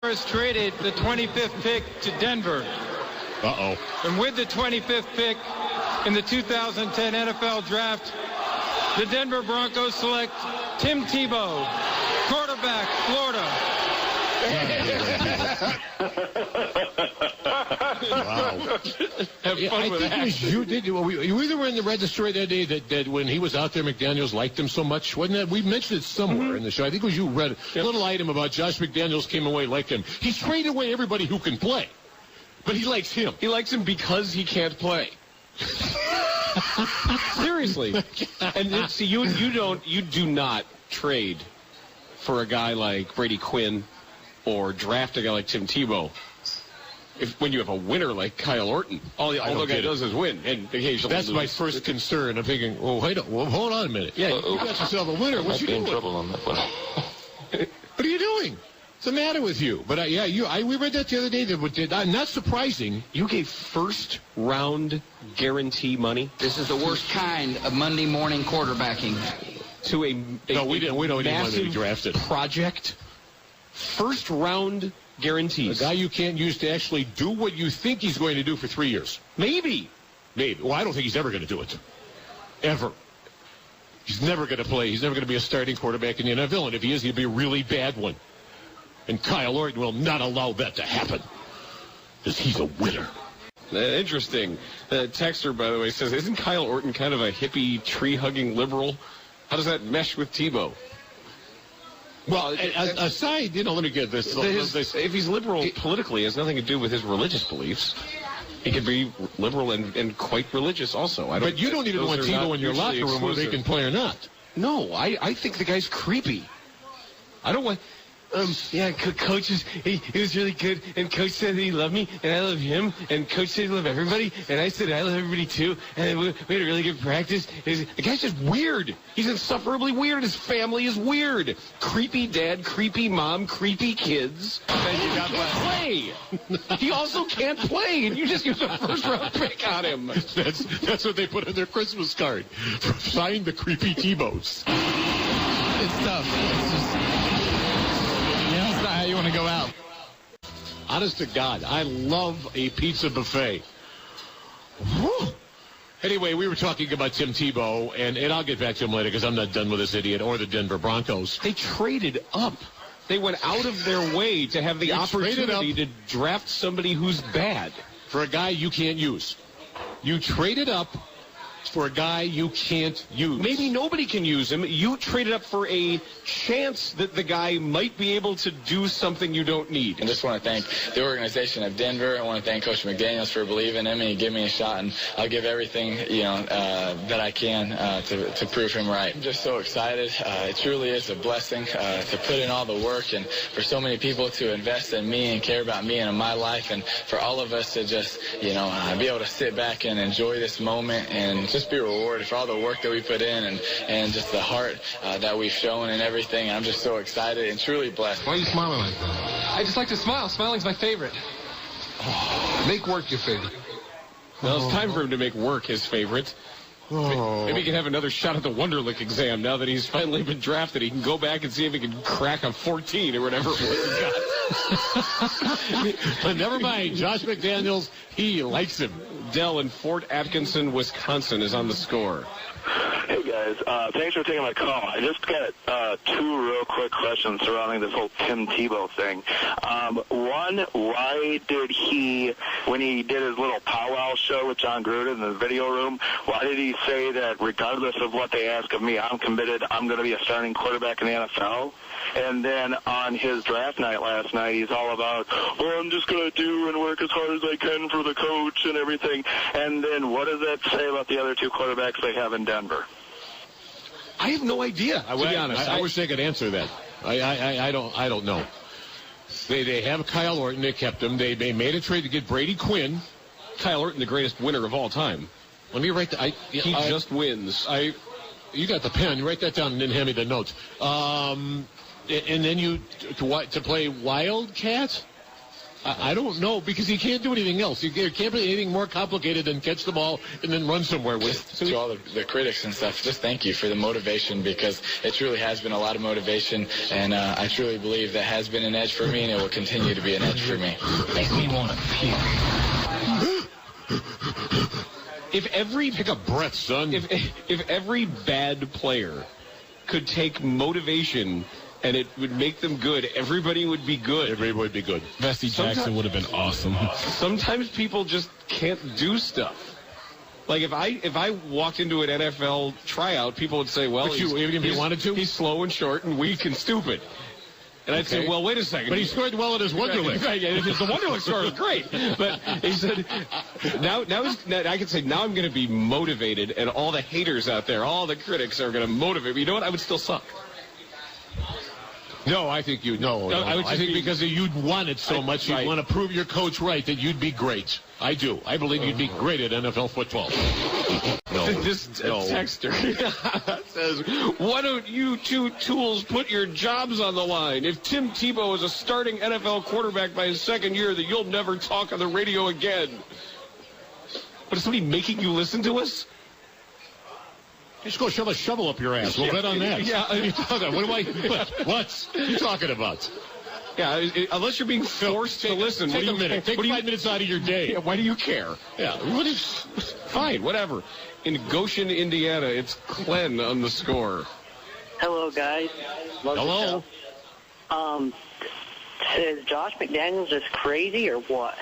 Boers traded the 25th pick to Denver. And with the 25th pick in the 2010 NFL Draft, the Denver Broncos select Tim Tebow, quarterback, Florida. Wow. Have fun with that. You either were in the red story that day that when he was out there, McDaniels liked him so much. Wasn't that? We mentioned it somewhere in the show. I think it was you read a little item about Josh McDaniels came away liked him. He's traded away everybody who can play, but he likes him. He likes him because he can't play. Seriously. And see, you do not trade for a guy like Brady Quinn or draft a guy like Tim Tebow. When you have a winner like Kyle Orton, all the guy does is win, and occasionally that's lose. my first concern. I'm thinking, hold on a minute. Yeah, you got yourself a winner. What you doing? in trouble on that one. What are you doing? What's the matter with you? But we read that the other day. Not surprising. You gave first-round guarantee money. This is the worst kind of Monday morning quarterbacking. To a no, we don't even want to be drafted. Project. First-round guarantees. A guy you can't use to actually do what you think he's going to do for 3 years. Maybe. Well, I don't think he's ever going to do it. Ever. He's never going to play. He's never going to be a starting quarterback in the NFL. And if he is, he'll be a really bad one. And Kyle Orton will not allow that to happen. Because he's a winner. Interesting. The texter, by the way, says, isn't Kyle Orton kind of a hippie, tree-hugging liberal? How does that mesh with Tebow? Well, aside, let me get this. If he's liberal politically, it has nothing to do with his religious beliefs. He could be liberal and quite religious also. But you don't even want Tebow in your locker room where they can play or not. No, I think the guy's creepy. I don't want... Coach he was really good, and Coach said that he loved me, and I love him, and Coach said he loved everybody, and I said I love everybody too, and we had a really good practice. The guy's just weird. He's insufferably weird. His family is weird. Creepy dad, creepy mom, creepy kids. And he can't play. He also can't play, and you just use a first-round pick on him. That's what they put on their Christmas card. Sign the creepy Tebows. It's tough. It's just... That's not how you want to go out. Honest to God, I love a pizza buffet. Whew. Anyway, we were talking about Tim Tebow, and I'll get back to him later because I'm not done with this idiot or the Denver Broncos. They traded up. They went out of their way to have the opportunity to draft somebody who's bad. For a guy you can't use. You traded up for a guy you can't use. Maybe nobody can use him. You traded up for a chance that the guy might be able to do something you don't need. I just want to thank the organization of Denver. I want to thank Coach McDaniels for believing in me and giving me a shot, and I'll give everything that I can to prove him right. I'm just so excited. It truly is a blessing to put in all the work and for so many people to invest in me and care about me and in my life, and for all of us to just be able to sit back and enjoy this moment and just be rewarded for all the work that we put in and just the heart that we've shown and everything. I'm just so excited and truly blessed. Why are you smiling like that? I just like to smile. Smiling's my favorite. Make work your favorite. Well, it's time for him to make work his favorite. Maybe he can have another shot at the Wonderlic exam now that he's finally been drafted. He can go back and see if he can crack a 14 or whatever it was he got. But never mind. Josh McDaniels, he likes him. Dell in Fort Atkinson, Wisconsin is on the score. Hey, guys. Thanks for taking my call. I just got two real quick questions surrounding this whole Tim Tebow thing. One, why did he, when he did his little powwow show with John Gruden in the video room, why did he say that regardless of what they ask of me, I'm committed, I'm going to be a starting quarterback in the NFL? And then on his draft night last night, he's all about, I'm just going to do and work as hard as I can for the coach and everything. And then what does that say about the other two quarterbacks they have in Denver? I have no idea, to be honest. I wish they could answer that. I don't know. They have Kyle Orton. They kept him. They made a trade to get Brady Quinn. Kyle Orton, the greatest winner of all time. Let me write that. He just wins. You got the pen. Write that down and then hand me the notes. And then you to play Wildcat. I don't know, because he can't do anything else. You can't be anything more complicated than catch the ball and then run somewhere with it. To all the critics and stuff, just thank you for the motivation, because it truly has been a lot of motivation, and I truly believe that has been an edge for me, and it will continue to be an edge for me. Make me want to puke. Take a breath, son. If every bad player could take motivation and it would make them good, everybody would be good. Everybody would be good. Vesty Jackson would have been awesome. Sometimes people just can't do stuff. Like if I walked into an NFL tryout, people would say, "Well, even if he wanted to, he's slow and short and weak and stupid." And I'd say, "Well, wait a second." But he scored well at his Wonderlic. Right, the Wonderlic score was great. But he said, now I can say, now I'm going to be motivated, and all the haters out there, all the critics are going to motivate me. You know what? I would still suck. No, I think you'd know. No, I think because you'd want it so much, you'd want to prove your coach right that you'd be great. I do. I believe you'd be great at NFL football. This texter says, "Why don't you two tools put your jobs on the line? If Tim Tebow is a starting NFL quarterback by his second year, then you'll never talk on the radio again." But is somebody making you listen to us? Just go shove a shovel up your ass. We'll bet on that. Yeah. What are you talking about? Yeah, unless you're being forced to listen. Take a minute. Take 5 minutes out of your day. Yeah, why do you care? Yeah. Fine, whatever. In Goshen, Indiana, it's Glenn on the score. Hello, guys. Hello. Is Josh McDaniels just crazy or what?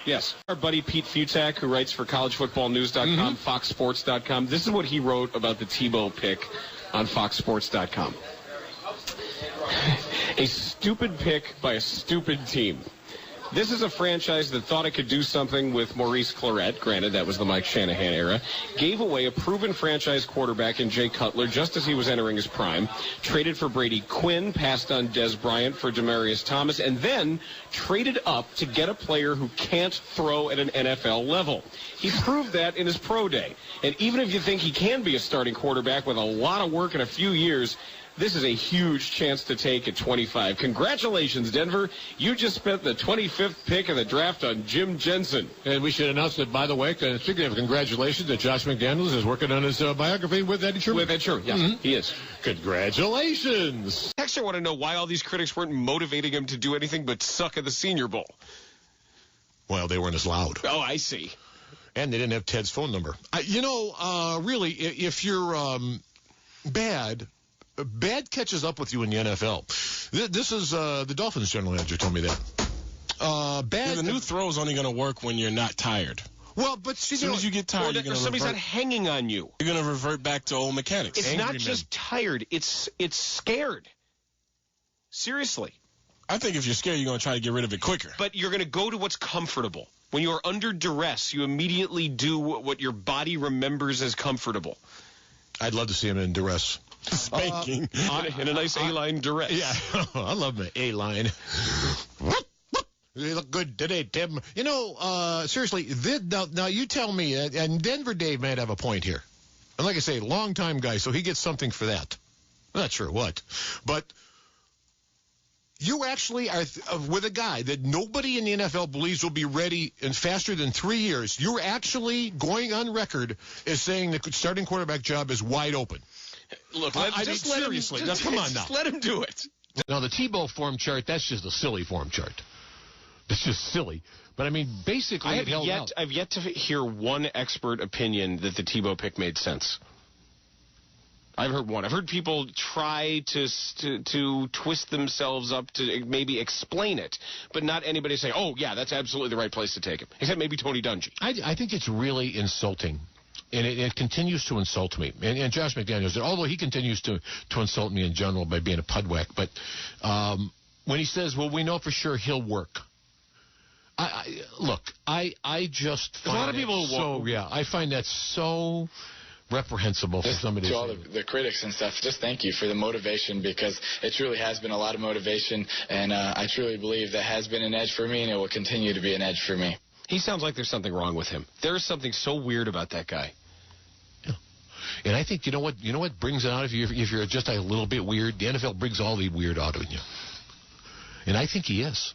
Yes. Our buddy Pete Futak, who writes for collegefootballnews.com, foxsports.com, this is what he wrote about the Tebow pick on foxsports.com. A stupid pick by a stupid team. This is a franchise that thought it could do something with Maurice Clarett. Granted, that was the Mike Shanahan era. Gave away a proven franchise quarterback in Jay Cutler just as he was entering his prime. Traded for Brady Quinn, passed on Des Bryant for Demaryius Thomas, and then traded up to get a player who can't throw at an NFL level. He proved that in his pro day. And even if you think he can be a starting quarterback with a lot of work in a few years, this is a huge chance to take at 25. Congratulations, Denver. You just spent the 25th pick of the draft on Jim Jensen. And we should announce that, by the way, speaking of congratulations, that Josh McDaniels is working on his biography with Eddie Sherman. With Ed Sherman, yes, he is. Congratulations. Texter want to know why all these critics weren't motivating him to do anything but suck at the Senior Bowl. Well, they weren't as loud. Oh, I see. And they didn't have Ted's phone number. Really, if you're bad catches up with you in the NFL. This is the Dolphins general manager told me that. The new throw is only going to work when you're not tired. Well, but as soon as you get tired, you're going to somebody's not hanging on you. You're going to revert back to old mechanics. It's not just tired. It's scared. Seriously. I think if you're scared, you're going to try to get rid of it quicker. But you're going to go to what's comfortable. When you are under duress, you immediately do what your body remembers as comfortable. I'd love to see him in duress. Spanking. In a nice A-line duress. Yeah, I love my A-line. You look good today, Tim. Seriously, now you tell me, and Denver Dave might have a point here. And like I say, long-time guy, so he gets something for that. I'm not sure what. But you actually are with a guy that nobody in the NFL believes will be ready in faster than 3 years. You're actually going on record as saying the starting quarterback job is wide open. Look, come on now. Let him do it. Now, the Tebow form chart, that's just a silly form chart. It's just silly. But, I mean, basically, I've yet to hear one expert opinion that the Tebow pick made sense. I've heard one. I've heard people try to twist themselves up to maybe explain it, but not anybody say, oh, yeah, that's absolutely the right place to take him, except maybe Tony Dungy. I think it's really insulting. And it continues to insult me. And Josh McDaniels, although he continues to insult me in general by being a pudwack, but when he says, well, we know for sure he'll work. I just find a lot of people I find that so reprehensible for somebody to all the critics and stuff. Just thank you for the motivation, because it truly has been a lot of motivation, and I truly believe that has been an edge for me, and it will continue to be an edge for me. He sounds like there's something wrong with him. There's something so weird about that guy. Yeah. And I think, you know what brings it out if you're just a little bit weird? The NFL brings all the weird out of you. And I think he is.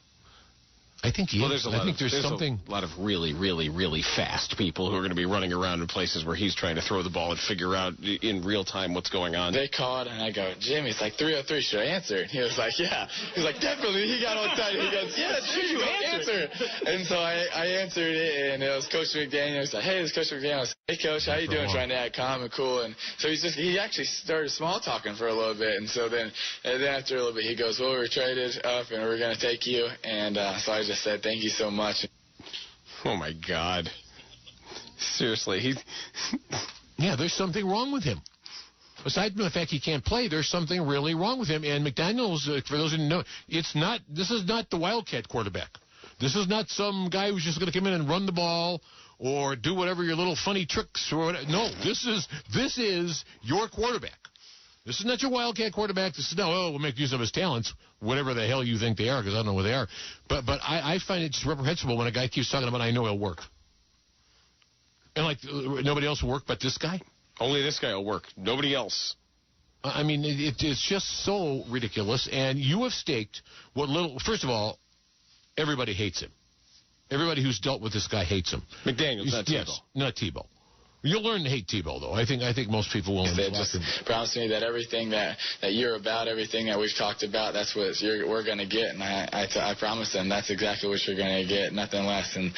I think he is. I think there's something. A lot of really, really, really fast people who are going to be running around in places where he's trying to throw the ball and figure out in real time what's going on. They called, and I go, Jimmy, it's like 303. Should I answer? And he was like, yeah. He was like, definitely. He got all excited. He goes, yes, you answer. And so I answered it, and it was Coach McDaniels. Like, hey, it's Coach McDaniels. Hey, Coach, how you doing? Trying to act calm and cool. And so he actually started small talking for a little bit. And so then after a little bit, he goes, well, we're traded up, and we're going to take you. And so I just said, thank you so much. Oh, my God. Seriously, yeah, there's something wrong with him. Aside from the fact he can't play, there's something really wrong with him. And McDaniels, for those who don't know, this is not the Wildcat quarterback. This is not some guy who's just going to come in and run the ball or do whatever your little funny tricks or whatever. No, this is your quarterback. This is not your Wildcat quarterback. This is we'll make use of his talents, whatever the hell you think they are, because I don't know what they are. But I find it just reprehensible when a guy keeps talking about, I know he'll work. And like nobody else will work but this guy? Only this guy will work. Nobody else. I mean, it's just so ridiculous. And you have staked what little, first of all, everybody hates him. Everybody who's dealt with this guy hates him. McDaniels, not Tebow. Yes, not Tebow. You'll learn to hate Tebow, though. I think most people will. They just promised me that everything that you're about, everything that we've talked about, that's what we're going to get. And I promised them that's exactly what you're going to get, nothing less. And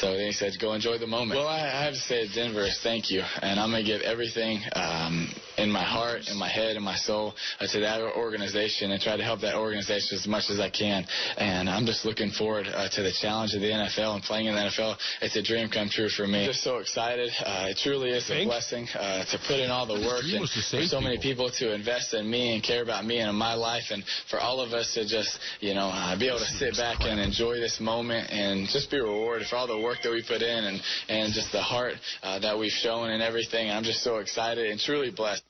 so they said, go enjoy the moment. Well, I have to say to Denver, thank you. And I'm going to give everything in my heart, in my head, in my soul to that organization and try to help that organization as much as I can. And I'm just looking forward to the challenge of the NFL and playing in the NFL. It's a dream come true for me. I'm just so excited. It truly is a blessing to put in all the work and for so many people to invest in me and care about me and in my life, and for all of us to just, be able to sit back and enjoy this moment and just be rewarded for all the work that we put in and just the heart that we've shown and everything. I'm just so excited and truly blessed.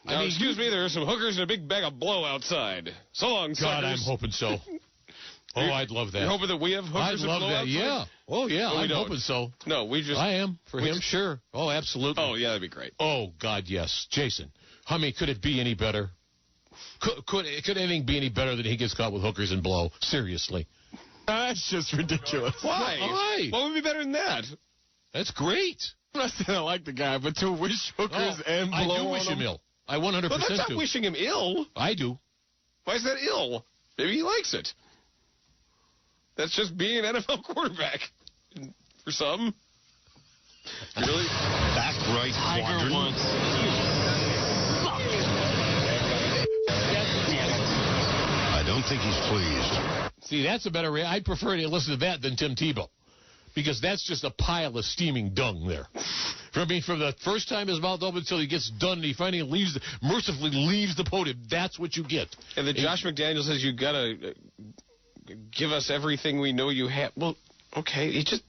Now, excuse me, there are some hookers and a big bag of blow outside. So long, suckers. God, I'm hoping so. Oh, I'd love that. You're hoping that we have hookers and blow outside? I'd love that, yeah. Oh, yeah, I'm hoping so. No, I am. For him, sure. Oh, absolutely. Oh, yeah, that'd be great. Oh, God, yes. Jason, could it be any better? Could anything be any better than he gets caught with hookers and blow? Seriously. That's just ridiculous. Why? Why? What would be better than that? That's great. I'm not saying I like the guy, but to wish hookers and blow I do wish him ill. I 100% do. Well, that's not wishing him ill. I do. Why is that ill? Maybe he likes it. That's just being an NFL quarterback. For some. Really? Back right quadrant. Once. I don't think he's pleased. See, that's a better I'd prefer to listen to that than Tim Tebow. Because that's just a pile of steaming dung there. From the first time his mouth opens until he gets done and he finally mercifully leaves the podium, that's what you get. And then Josh McDaniels says you got to give us everything we know you have. Well, okay, he just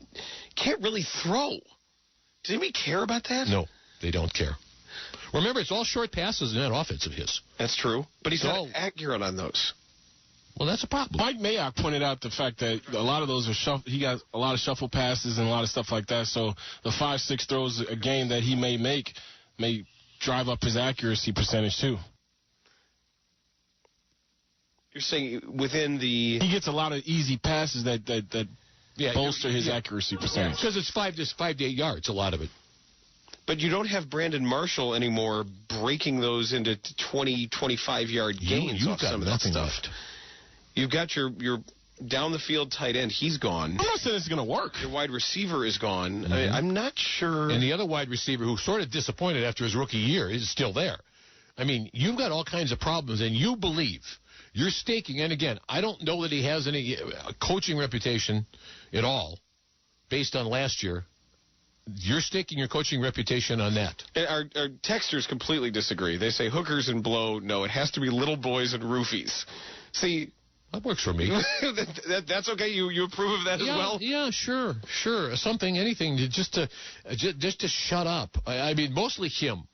can't really throw. Does anybody care about that? No, they don't care. Remember, it's all short passes in that offense of his. That's true, but he's not accurate on those. Well, that's a problem. Mike Mayock pointed out the fact that a lot of those are he got a lot of shuffle passes and a lot of stuff like that. So the 5-6 throws a game that he may make may drive up his accuracy percentage too. You're saying within the... He gets a lot of easy passes that bolster his accuracy percentage. Because it's 5 to 8 yards, a lot of it. But you don't have Brandon Marshall anymore breaking those into 20, 25-yard gains off some of that stuff. Left. You've got your down-the-field tight end. He's gone. I'm not saying it's going to work. Your wide receiver is gone. Mm-hmm. I'm not sure. And the other wide receiver, who sort of disappointed after his rookie year, is still there. I mean, you've got all kinds of problems, and you believe... You're staking, and again, I don't know that he has any coaching reputation at all based on last year. You're staking your coaching reputation on that. And our texters completely disagree. They say hookers and blow. No, it has to be little boys and roofies. See... That works for me. That's okay? You approve of that as well? Yeah, sure. Something, anything, just to shut up. I mean, mostly him.